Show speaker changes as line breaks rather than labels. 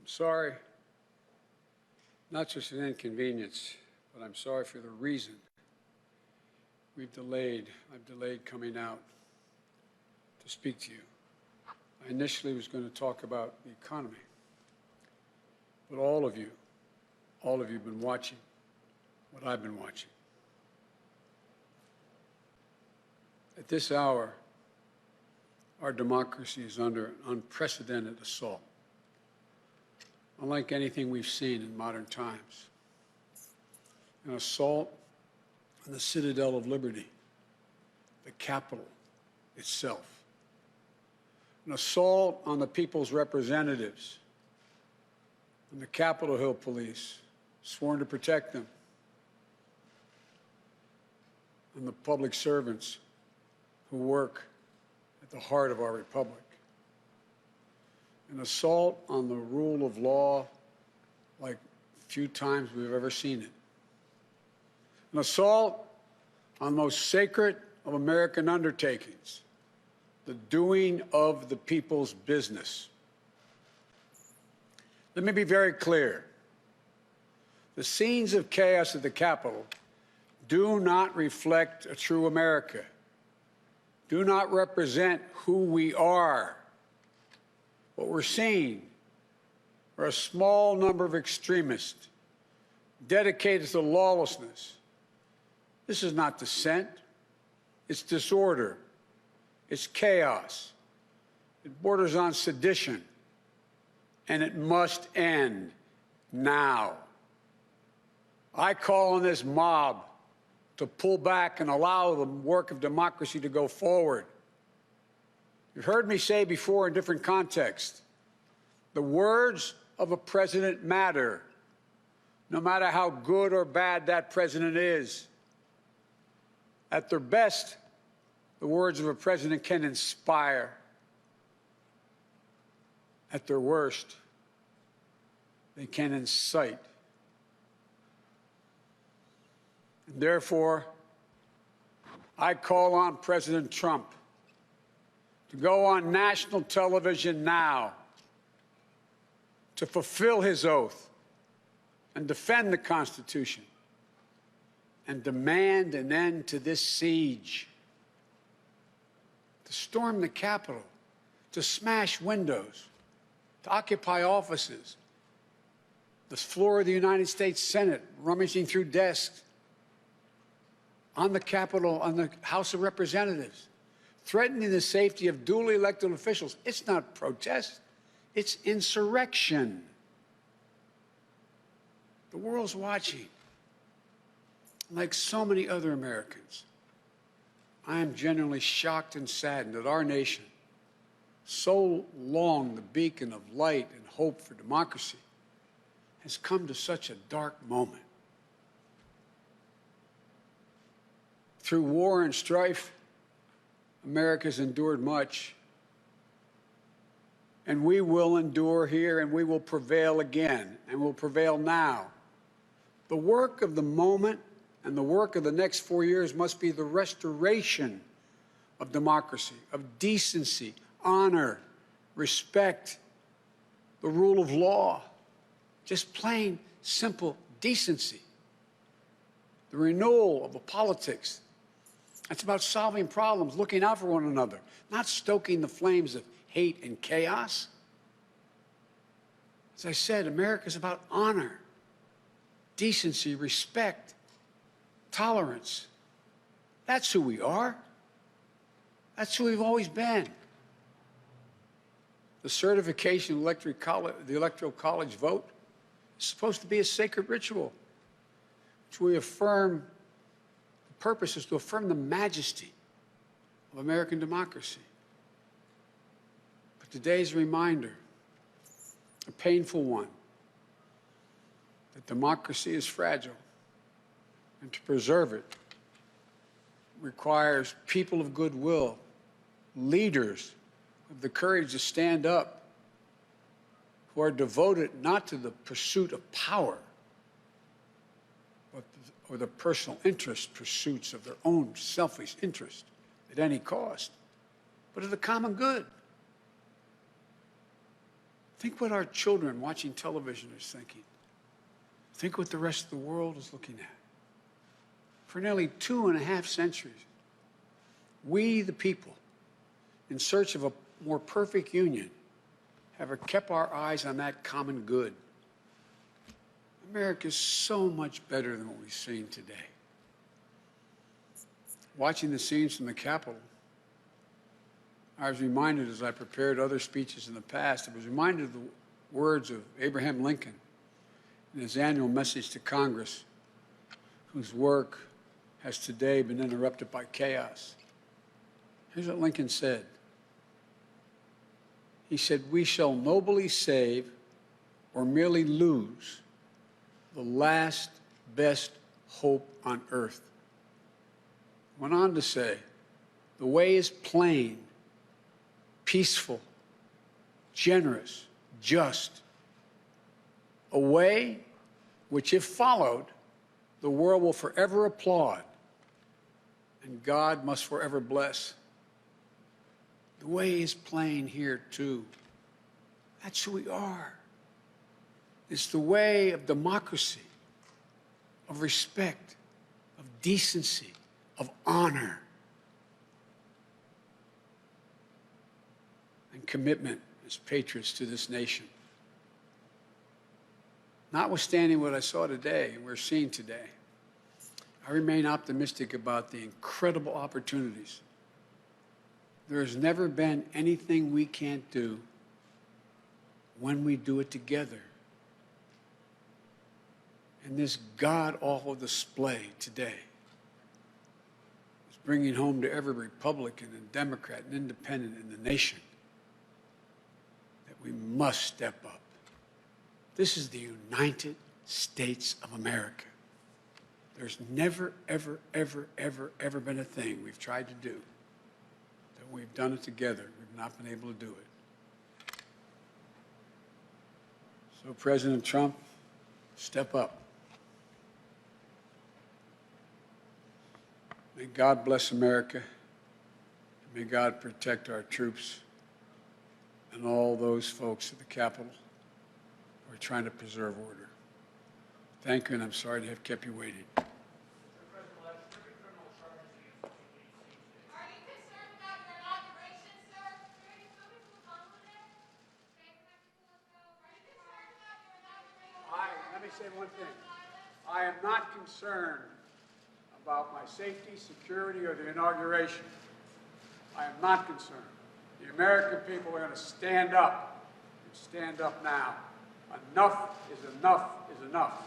sorry, not just an inconvenience, but I'm sorry for the reason I've delayed coming out to speak to you. I initially was going to talk about the economy, but all of you have been watching what I've been watching. At this hour, our democracy is under an unprecedented assault, unlike anything we've seen in modern times. An assault on the citadel of liberty, the Capitol itself. An assault on the people's representatives and the Capitol Hill police, sworn to protect them, and the public servants who work at the heart of our republic. An assault on the rule of law like few times we've ever seen it. An assault on the most sacred of American undertakings, the doing of the people's business. Let me be very clear. The scenes of chaos at the Capitol do not reflect a true America, do not represent who we are. What we're seeing are a small number of extremists dedicated to lawlessness. This is not dissent. It's disorder. It's chaos. It borders on sedition. And it must end now. I call on this mob to pull back and allow the work of democracy to go forward. You've heard me say before in different contexts, the words of a president matter, no matter how good or bad that president is. At their best, the words of a president can inspire. At their worst, they can incite. And therefore, I call on President Trump to go on national television now to fulfill his oath and defend the Constitution and demand an end to this siege, to storm the Capitol, to smash windows, to occupy offices, the floor of the United States Senate, rummaging through desks, on the Capitol, on the House of Representatives, threatening the safety of duly elected officials. It's not protest, it's insurrection. The world's watching. Like so many other Americans, I am genuinely shocked and saddened that our nation, so long the beacon of light and hope for democracy, has come to such a dark moment. Through war and strife, America's endured much, and we will endure here, and we will prevail again, and will prevail now. The work of the moment and the work of the next 4 years must be the restoration of democracy, of decency, honor, respect, the rule of law, just plain, simple decency. The renewal of the politics. It's about solving problems, looking out for one another, not stoking the flames of hate and chaos. As I said, America is about honor, decency, respect, tolerance. That's who we are. That's who we've always been. The certification of the Electoral College vote is supposed to be a sacred ritual, which we affirm. The purpose is to affirm the majesty of American democracy. But today's reminder, a painful one, that democracy is fragile, and to preserve it requires people of goodwill, leaders with the courage to stand up, who are devoted not to the pursuit of power, or the personal interest pursuits of their own selfish interest at any cost, but of the common good. Think what our children watching television are thinking. Think what the rest of the world is looking at. For nearly 2.5 centuries, we, the people, in search of a more perfect union, have kept our eyes on that common good. America is so much better than what we've seen today. Watching the scenes from the Capitol, I was reminded, as I prepared other speeches in the past, I was reminded of the words of Abraham Lincoln in his annual message to Congress, whose work has today been interrupted by chaos. Here's what Lincoln said. He said, "We shall nobly save or merely lose the last best hope on earth." Went on to say, "The way is plain, peaceful, generous, just, a way which, if followed, the world will forever applaud and God must forever bless." The way is plain here, too. That's who we are. It's the way of democracy, of respect, of decency, of honor, and commitment as patriots to this nation. Notwithstanding what I saw today and we're seeing today, I remain optimistic about the incredible opportunities. There has never been anything we can't do when we do it together. And this god-awful display today is bringing home to every Republican and Democrat and Independent in the nation that we must step up. This is the United States of America. There's never, ever, ever, ever, ever been a thing we've tried to do that we've done it together. We've not been able to do it. So, President Trump, step up. May God bless America. May God protect our troops and all those folks at the Capitol who are trying to preserve order. Thank you, and I'm sorry to have kept you waiting. Let me say one thing. I am not concerned about my safety, security, or the inauguration. I am not concerned. The American people are going to stand up, and stand up now. Enough is enough is enough.